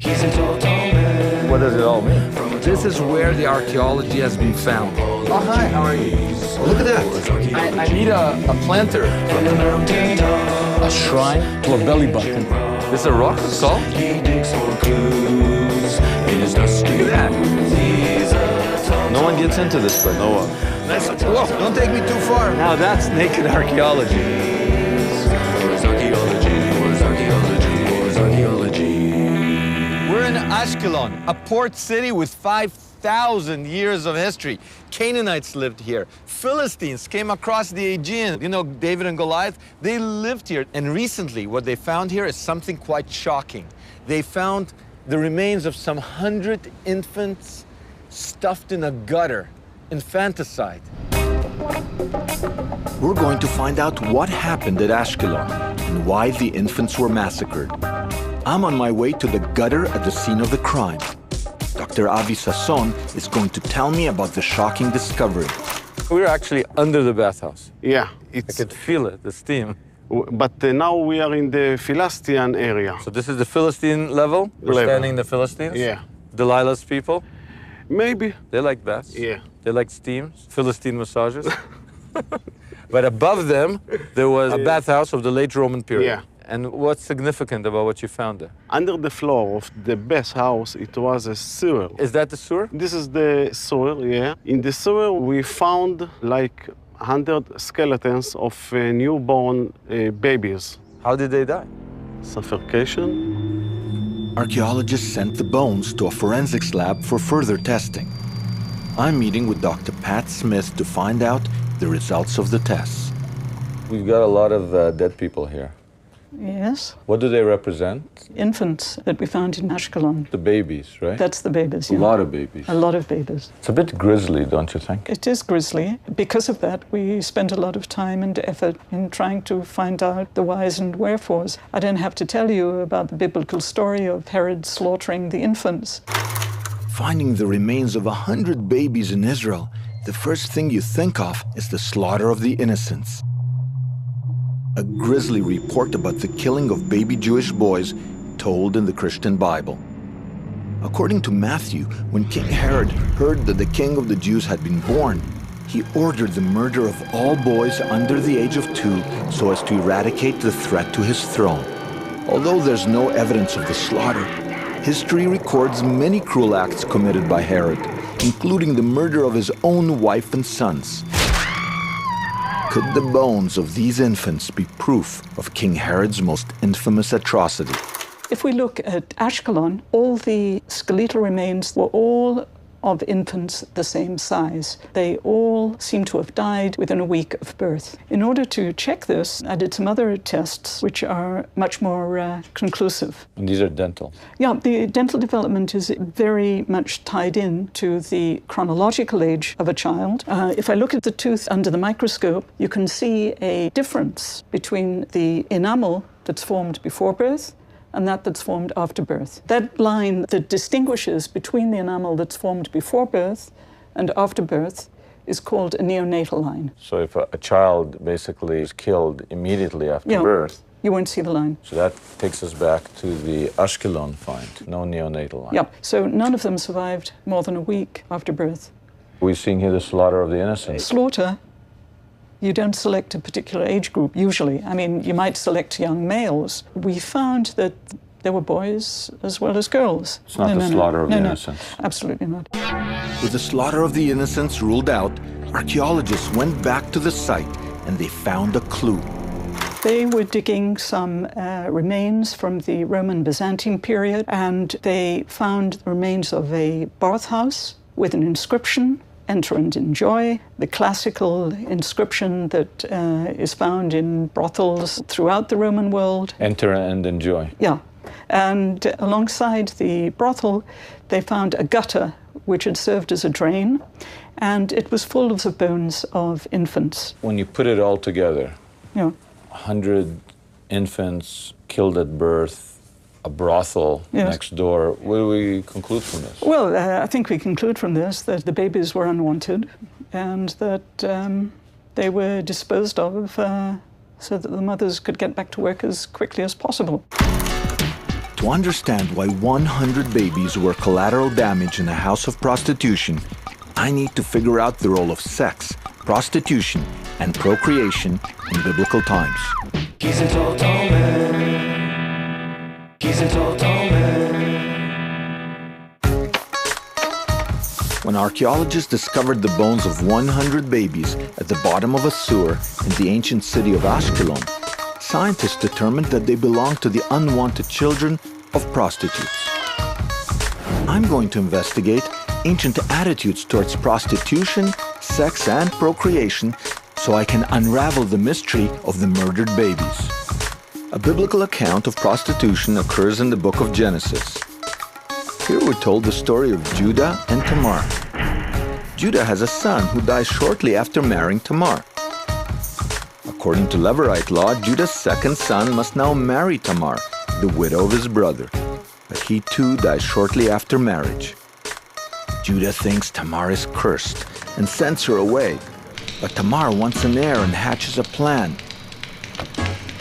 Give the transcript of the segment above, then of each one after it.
What does it all mean? This is where the archaeology has been found. Oh, hi, how are you? Look at that. I need a planter. A shrine to a belly button. This is a rock skull? Look at that. No one gets into this, but no one. Whoa, don't take me too far. Now that's naked archaeology. We're in Ashkelon, a port city with 5,000 years of history. Canaanites lived here. Philistines came across the Aegean. You know, David and Goliath, they lived here. And recently, what they found here is something quite shocking. They found the remains of some 100 infants stuffed in a gutter, infanticide. We're going to find out what happened at Ashkelon and why the infants were massacred. I'm on my way to the gutter at the scene of the crime. Dr. Avi Sasson is going to tell me about the shocking discovery. We're actually under the bathhouse. Yeah, I could feel it, the steam. but now we are in the Philistine area. So this is the Philistine level? We're standing in the Philistines? Yeah. Delilah's people? Maybe. They like baths? Yeah. They like steams? Philistine massages? But above them, there was a bathhouse of the late Roman period. Yeah. And what's significant about what you found there? Under the floor of the bathhouse, it was a sewer. Is that the sewer? This is the sewer, yeah. In the sewer, we found like 100 skeletons of newborn babies. How did they die? Suffocation. Archaeologists sent the bones to a forensics lab for further testing. I'm meeting with Dr. Pat Smith to find out the results of the tests. We've got a lot of dead people here. Yes, What do they represent? infants that we found in Ashkelon. The babies, right? That's the babies, a yeah. lot of babies. A lot of babies. It's a bit grisly, don't you think? It is grisly. Because of that, we spent a lot of time and effort in trying to find out the whys and wherefores. I don't have to tell you about the biblical story of Herod slaughtering the infants. Finding the remains of 100 babies in Israel, the first thing you think of is the slaughter of the innocents. A grisly report about the killing of baby Jewish boys told in the Christian Bible. According to Matthew, when King Herod heard that the king of the Jews had been born, he ordered the murder of all boys under the age of 2 so as to eradicate the threat to his throne. Although there's no evidence of the slaughter, history records many cruel acts committed by Herod, including the murder of his own wife and sons. Could the bones of these infants be proof of King Herod's most infamous atrocity? If we look at Ashkelon, all the skeletal remains were all of infants the same size. They all seem to have died within a week of birth. In order to check this, I did some other tests which are much more conclusive. And these are dental. Yeah, the dental development is very much tied in to the chronological age of a child. If I look at the tooth under the microscope, you can see a difference between the enamel that's formed before birth and that's formed after birth. That line that distinguishes between the enamel that's formed before birth and after birth is called a neonatal line. So if a child basically is killed immediately after birth, you won't see the line. so that takes us back to the Ashkelon find, no neonatal line. Yeah, so none of them survived more than a week after birth. We're seeing here the slaughter of the innocents. Slaughter, you don't select a particular age group, usually. I mean, you might select young males. We found that there were boys as well as girls. It's not the slaughter of the innocents. Absolutely not. With the slaughter of the innocents ruled out, archaeologists went back to the site and they found a clue. They were digging some remains from the Roman Byzantine period, and they found the remains of a bathhouse with an inscription, "Enter and enjoy," the classical inscription that is found in brothels throughout the Roman world. Enter and enjoy. Yeah. And alongside the brothel, they found a gutter which had served as a drain, and it was full of the bones of infants. When you put it all together, Yeah. 100 infants killed at birth, a brothel Yes. next door. What do we conclude from this? Well, I think we conclude from this that the babies were unwanted and that they were disposed of so that the mothers could get back to work as quickly as possible. To understand why 100 babies were collateral damage in a house of prostitution, I need to figure out the role of sex, prostitution, and procreation in biblical times. He's a tall, tall man. He's a tall, tall man. When archaeologists discovered the bones of 100 babies at the bottom of a sewer in the ancient city of Ashkelon, scientists determined that they belonged to the unwanted children of prostitutes. I'm going to investigate ancient attitudes towards prostitution, sex, and procreation so I can unravel the mystery of the murdered babies. A biblical account of prostitution occurs in the book of Genesis. Here we're told the story of Judah and Tamar. Judah has a son who dies shortly after marrying Tamar. According to Levirate law, Judah's second son must now marry Tamar, the widow of his brother. But he too dies shortly after marriage. Judah thinks Tamar is cursed and sends her away. But Tamar wants an heir and hatches a plan.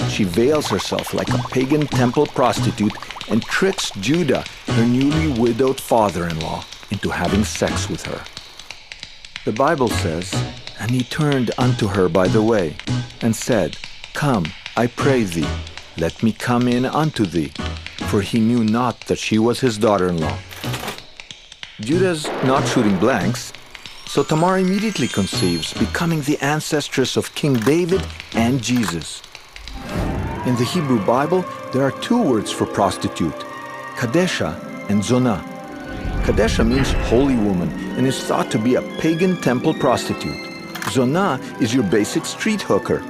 She veils herself like a pagan temple prostitute and tricks Judah, her newly widowed father-in-law, into having sex with her. The Bible says, "And he turned unto her by the way, and said, Come, I pray thee, let me come in unto thee. For he knew not that she was his daughter-in-law." Judah's not shooting blanks, so Tamar immediately conceives, becoming the ancestress of King David and Jesus. In the Hebrew Bible, there are two words for prostitute, kadesha and zonah. Kadesha means holy woman and is thought to be a pagan temple prostitute. Zonah is your basic street hooker.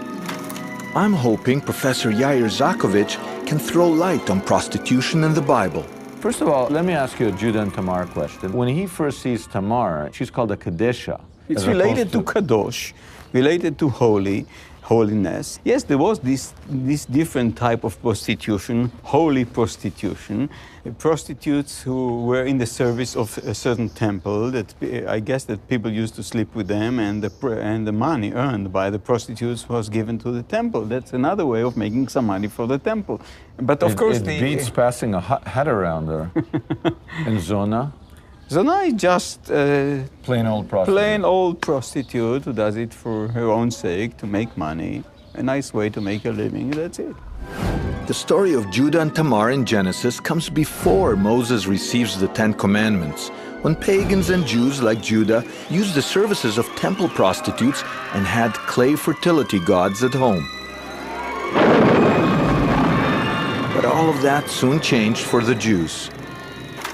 I'm hoping Professor Yair Zakovich can throw light on prostitution in the Bible. First of all, let me ask you a Judah and Tamar question. When he first sees Tamar, she's called a Kadesha. It's related to kadosh, related to holiness. Yes, there was this different type of prostitution, holy prostitution, prostitutes who were in the service of a certain temple. That I guess that people used to sleep with them, and the money earned by the prostitutes was given to the temple. That's another way of making some money for the temple. But of course, it beats passing a hat around her. And Zona? Zona is just plain old prostitute. Plain old prostitute who does it for her own sake, to make money. A nice way to make a living, that's it. The story of Judah and Tamar in Genesis comes before Moses receives the Ten Commandments, when pagans and Jews like Judah used the services of temple prostitutes and had clay fertility gods at home. But all of that soon changed for the Jews.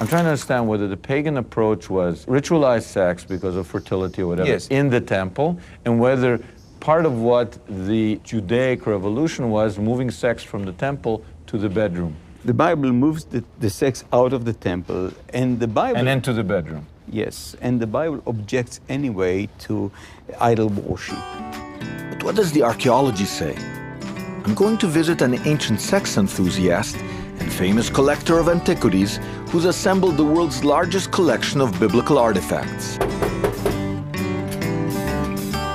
I'm trying to understand whether the pagan approach was ritualized sex because of fertility or whatever, yes, in the temple, and whether part of what the Judaic revolution was moving sex from the temple to the bedroom. The Bible moves the sex out of the temple, and the Bible... And into the bedroom. Yes, and the Bible objects anyway to idol worship. But what does the archaeology say? I'm going to visit an ancient sex enthusiast and famous collector of antiquities who's assembled the world's largest collection of biblical artifacts.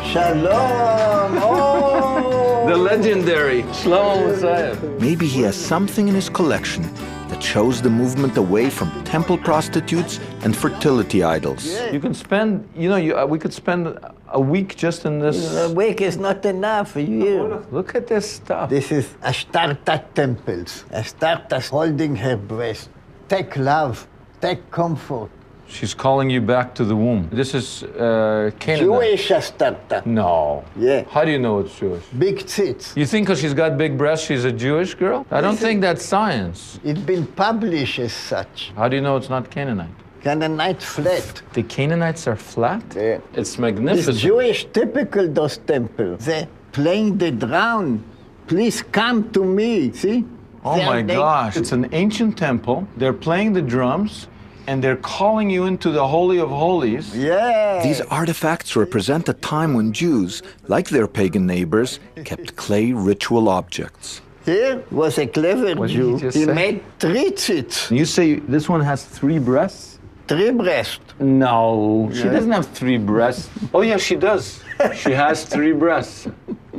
Shalom! Oh! The legendary Shlomo Messiah. Maybe he has something in his collection that shows the movement away from temple prostitutes and fertility idols. You can spend, we could spend a week just in this. A week is not enough for you. Look at this stuff. This is Astarta temples. Astarta holding her breast. Take love, take comfort. She's calling you back to the womb. This is Canaanite. Jewish Astarta. No. Yeah. How do you know it's Jewish? Big tits. You think because she's got big breasts, she's a Jewish girl? I don't think that's science. It's been published as such. How do you know it's not Canaanite? Canaanite flat. The Canaanites are flat? Yeah. It's magnificent. It's Jewish typical, those temples. They're playing the drum. Please come to me, see? Oh my gosh, it's an ancient temple. They're playing the drums, and they're calling you into the Holy of Holies. Yeah. These artifacts represent a time when Jews, like their pagan neighbors, kept clay ritual objects. Here was a clever What did Jew. he just He say? made 3 tits. You say this one has 3 breasts? 3 breasts. No, she doesn't have 3 breasts. Oh yeah, she does. She has 3 breasts.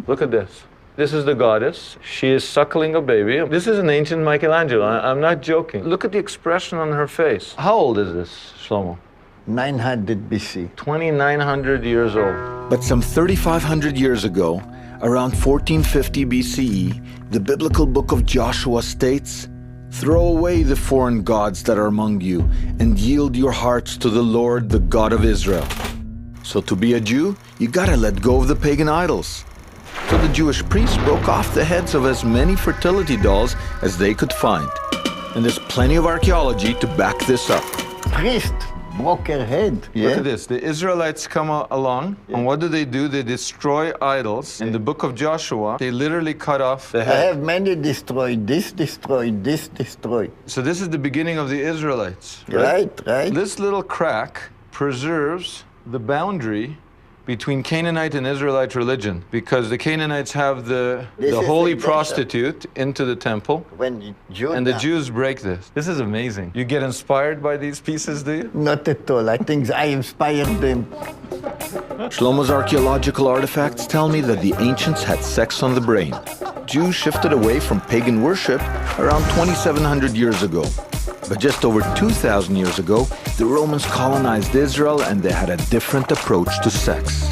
Look at this. This is the goddess. She is suckling a baby. This is an ancient Michelangelo. I'm not joking. Look at the expression on her face. How old is this, Shlomo? 900 BC. 2,900 years old. But some 3,500 years ago, around 1450 BCE, the biblical book of Joshua states, "Throw away the foreign gods that are among you, and yield your hearts to the Lord, the God of Israel." So to be a Jew, you gotta let go of the pagan idols. So the Jewish priests broke off the heads of as many fertility dolls as they could find. And there's plenty of archaeology to back this up. Priest broke her head. Yeah? Look at this. The Israelites come along, and what do? They destroy idols. In the book of Joshua, they literally cut off the I head. have many destroyed, this destroyed, this destroyed. So this is the beginning of the Israelites. Right, right. This little crack preserves the boundary between Canaanite and Israelite religion, because the Canaanites have the holy prostitute into the temple, When Judah, and the Jews break this. This is amazing. You get inspired by these pieces, do you? Not at all. I think I inspired them. Shlomo's archaeological artifacts tell me that the ancients had sex on the brain. Jews shifted away from pagan worship around 2,700 years ago. But just over 2,000 years ago, the Romans colonized Israel and they had a different approach to sex.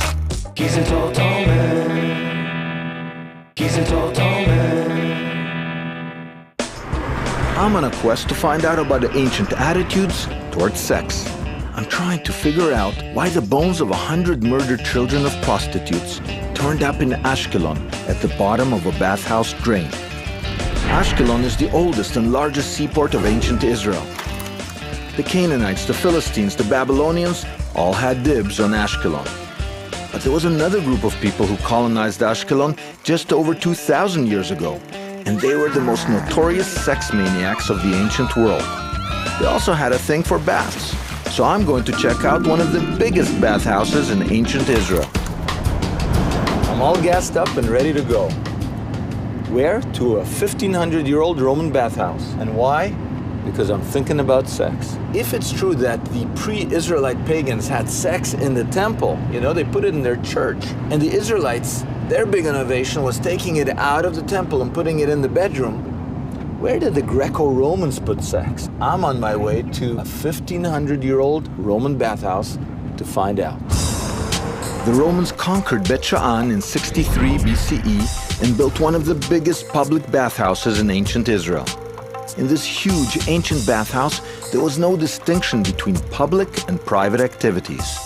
He's a tall, tall man. He's a tall, tall man. I'm on a quest to find out about the ancient attitudes towards sex. I'm trying to figure out why the bones of 100 murdered children of prostitutes turned up in Ashkelon at the bottom of a bathhouse drain. Ashkelon is the oldest and largest seaport of ancient Israel. The Canaanites, the Philistines, the Babylonians all had dibs on Ashkelon. But there was another group of people who colonized Ashkelon just over 2,000 years ago, and they were the most notorious sex maniacs of the ancient world. They also had a thing for baths, so I'm going to check out one of the biggest bathhouses in ancient Israel. I'm all gassed up and ready to go. Where? To a 1,500-year-old Roman bathhouse. And why? Because I'm thinking about sex. If it's true that the pre-Israelite pagans had sex in the temple, you know, they put it in their church, and the Israelites, their big innovation was taking it out of the temple and putting it in the bedroom, where did the Greco-Romans put sex? I'm on my way to a 1,500-year-old Roman bathhouse to find out. The Romans conquered Bet Sha'an in 63 BCE and built one of the biggest public bathhouses in ancient Israel. In this huge ancient bathhouse, there was no distinction between public and private activities.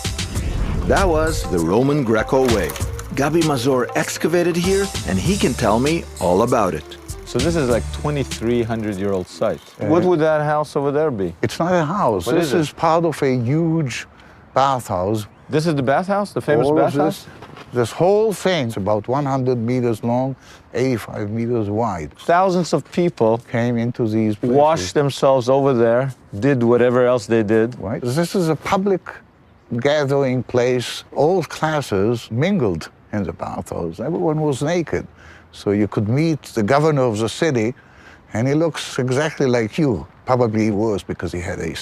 That was the Roman Greco way. Gabi Mazur excavated here, and he can tell me all about it. So this is like 2,300-year-old site. What would that house over there be? It's not a house. This is part of a huge bathhouse. This is the bathhouse, the famous bathhouse? This whole thing is about 100 meters long, 85 meters wide. Thousands of people came into these places. Washed themselves over there, did whatever else they did. Right. This is a public gathering place. All classes mingled in the bathhouse. Everyone was naked. So you could meet the governor of the city, and he looks exactly like you. Probably he was, because he had a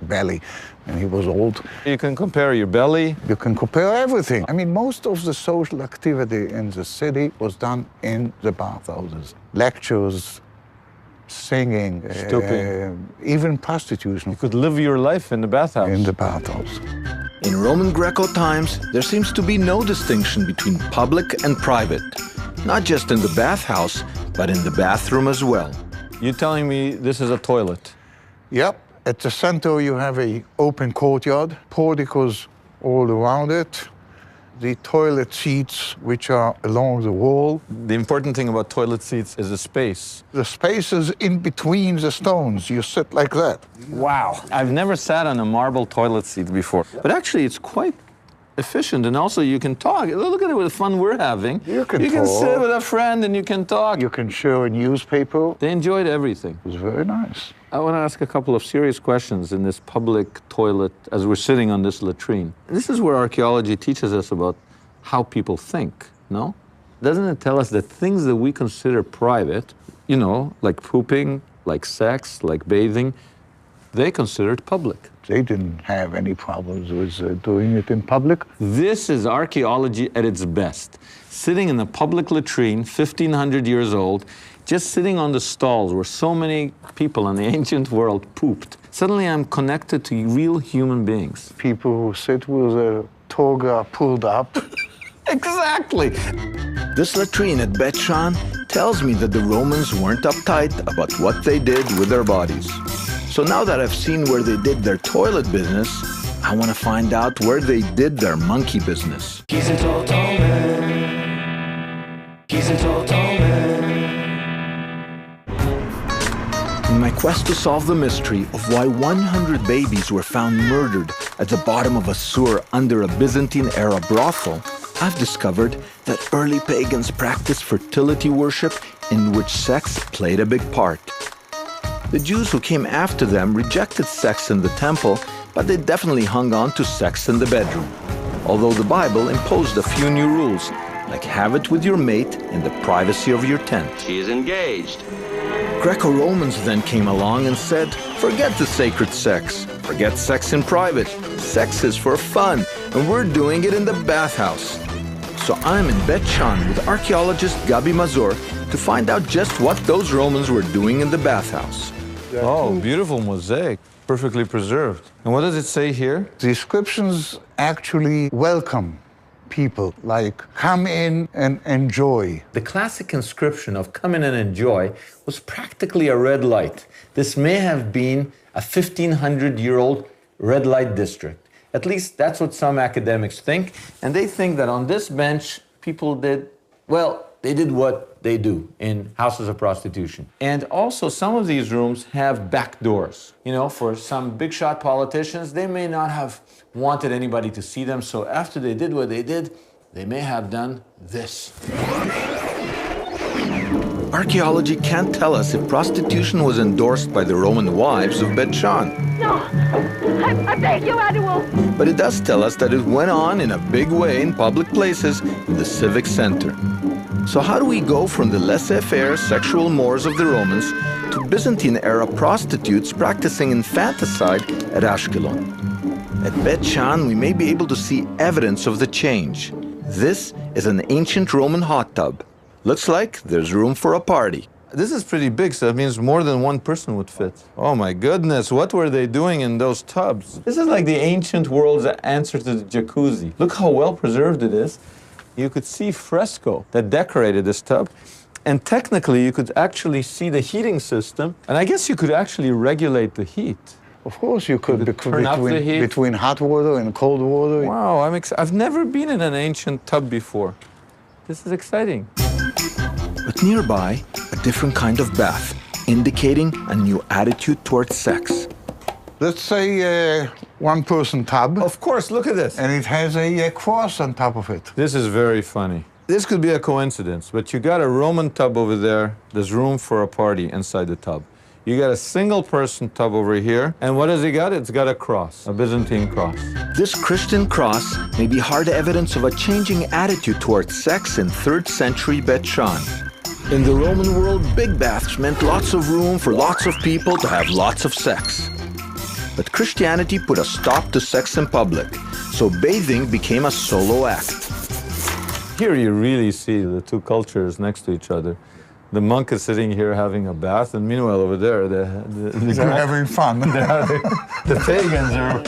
belly and he was old. You can compare your belly. You can compare everything. I mean, most of the social activity in the city was done in the bathhouses. Lectures, singing, even prostitution. You could live your life in the bathhouse. In the bathhouse. In Roman Greco times, there seems to be no distinction between public and private. Not just in the bathhouse, but in the bathroom as well. You're telling me this is a toilet? Yep. At the center, you have an open courtyard, porticos all around it, the toilet seats, which are along the wall. The important thing about toilet seats is the space. The space is in between the stones. You sit like that. Wow. I've never sat on a marble toilet seat before. But actually, it's quite efficient, and also you can talk. Look at it, with the fun we're having. You can sit with a friend and you can talk. You can share a newspaper. They enjoyed everything. It was very nice. I want to ask a couple of serious questions in this public toilet as we're sitting on this latrine. This is where archaeology teaches us about how people think, no? Doesn't it tell us that things that we consider private, you know, like pooping, like sex, like bathing, they consider it public? They didn't have any problems with doing it in public. This is archaeology at its best. Sitting in a public latrine, 1,500 years old, just sitting on the stalls where so many people in the ancient world pooped. Suddenly I'm connected to real human beings. People who sit with a toga pulled up. Exactly. This latrine at Bet Shan tells me that the Romans weren't uptight about what they did with their bodies. So now that I've seen where they did their toilet business, I want to find out where they did their monkey business. He's a tall, tall man. He's a tall, tall man. In my quest to solve the mystery of why 100 babies were found murdered at the bottom of a sewer under a Byzantine-era brothel, I've discovered that early pagans practiced fertility worship in which sex played a big part. The Jews who came after them rejected sex in the temple, but they definitely hung on to sex in the bedroom. Although the Bible imposed a few new rules, like have it with your mate in the privacy of your tent. She is engaged. Greco-Romans then came along and said, forget the sacred sex, forget sex in private. Sex is for fun, and we're doing it in the bathhouse. So I'm in Bet Shan with archaeologist Gabi Mazur to find out just what those Romans were doing in the bathhouse. Oh, beautiful mosaic, perfectly preserved. And what does it say here? The inscriptions actually welcome people, like come in and enjoy. The classic inscription of come in and enjoy was practically a red light. This may have been a 1,500-year-old red light district. At least that's what some academics think. And they think that on this bench, people did, well, they did what they do in houses of prostitution. And also, some of these rooms have back doors. You know, for some big shot politicians, they may not have wanted anybody to see them, so after they did what they did, they may have done this. Archaeology can't tell us if prostitution was endorsed by the Roman wives of Bet Shan. No, I beg you, I won't. But it does tell us that it went on in a big way in public places in the civic center. So how do we go from the laissez-faire sexual mores of the Romans to Byzantine-era prostitutes practicing infanticide at Ashkelon? At Bet Shan, we may be able to see evidence of the change. This is an ancient Roman hot tub. Looks like there's room for a party. This is pretty big, so that means more than one person would fit. Oh my goodness, what were they doing in those tubs? This is like the ancient world's answer to the jacuzzi. Look how well preserved it is. You could see fresco that decorated this tub. And technically, you could actually see the heating system. And I guess you could actually regulate the heat. Of course you could, turn up the heat. Between hot water and cold water. Wow, I've never been in an ancient tub before. This is exciting. But nearby, a different kind of bath, indicating a new attitude towards sex. Let's say one-person tub. Of course, look at this. And it has a cross on top of it. This is very funny. This could be a coincidence, but you got a Roman tub over there. There's room for a party inside the tub. You got a single-person tub over here, and what has it got? It's got a cross, a Byzantine cross. This Christian cross may be hard evidence of a changing attitude towards sex in 3rd century Bet Shan. In the Roman world, big baths meant lots of room for lots of people to have lots of sex. But Christianity put a stop to sex in public, so bathing became a solo act. Here you really see the two cultures next to each other. The monk is sitting here having a bath, and meanwhile over there, they're having fun. The pagans are...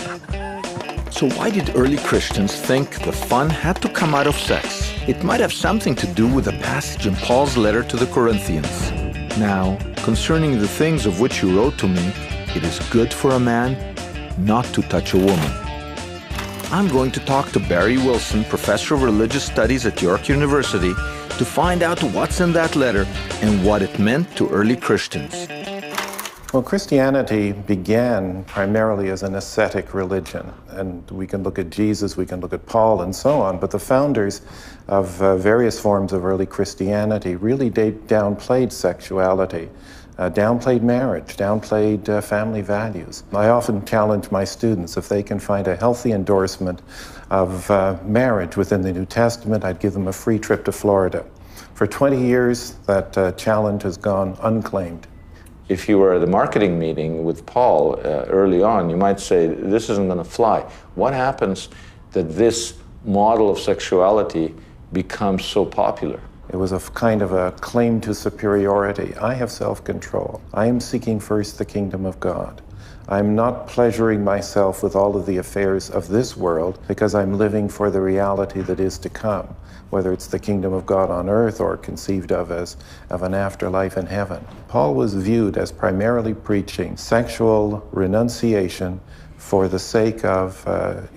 So why did early Christians think the fun had to come out of sex? It might have something to do with a passage in Paul's letter to the Corinthians. Now, concerning the things of which you wrote to me, it is good for a man not to touch a woman. I'm going to talk to Barry Wilson, professor of religious studies at York University, to find out what's in that letter and what it meant to early Christians. Well, Christianity began primarily as an ascetic religion, and we can look at Jesus, we can look at Paul, and so on, but the founders of various forms of early Christianity really downplayed sexuality, downplayed marriage, downplayed family values. I often challenge my students, if they can find a healthy endorsement of marriage within the New Testament, I'd give them a free trip to Florida. For 20 years, that challenge has gone unclaimed. If you were at a marketing meeting with Paul early on, you might say, this isn't going to fly. What happens that this model of sexuality becomes so popular? It was a kind of a claim to superiority. I have self-control. I am seeking first the kingdom of God. I'm not pleasuring myself with all of the affairs of this world because I'm living for the reality that is to come, whether it's the kingdom of God on earth or conceived of as of an afterlife in heaven. Paul was viewed as primarily preaching sexual renunciation for the sake of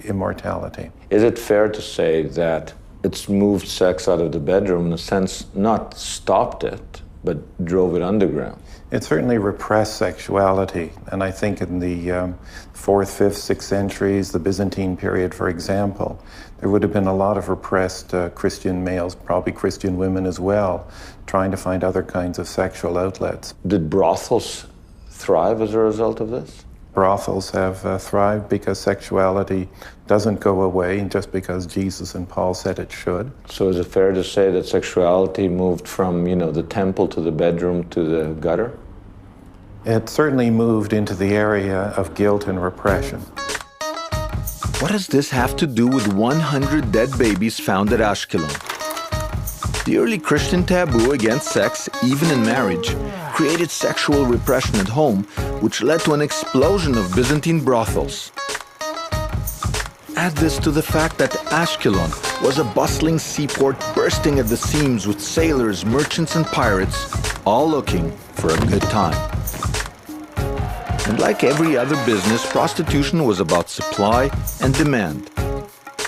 immortality. Is it fair to say that it's moved sex out of the bedroom, in a sense, not stopped it, but drove it underground? It certainly repressed sexuality, and I think in the 4th, 5th, 6th centuries, the Byzantine period, for example, there would have been a lot of repressed Christian males, probably Christian women as well, trying to find other kinds of sexual outlets. Did brothels thrive as a result of this? Brothels have thrived because sexuality doesn't go away just because Jesus and Paul said it should. So is it fair to say that sexuality moved from, the temple to the bedroom to the gutter? It certainly moved into the area of guilt and repression. What does this have to do with 100 dead babies found at Ashkelon? The early Christian taboo against sex, even in marriage, created sexual repression at home, which led to an explosion of Byzantine brothels. Add this to the fact that Ashkelon was a bustling seaport bursting at the seams with sailors, merchants, and pirates, all looking for a good time. And like every other business, prostitution was about supply and demand.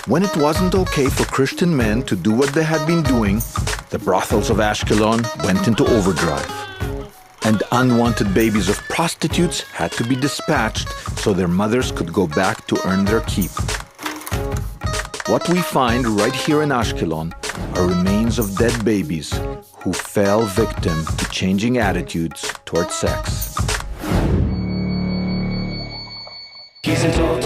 When it wasn't okay for Christian men to do what they had been doing, the brothels of Ashkelon went into overdrive. And unwanted babies of prostitutes had to be dispatched so their mothers could go back to earn their keep. What we find right here in Ashkelon are remains of dead babies who fell victim to changing attitudes toward sex. He's a total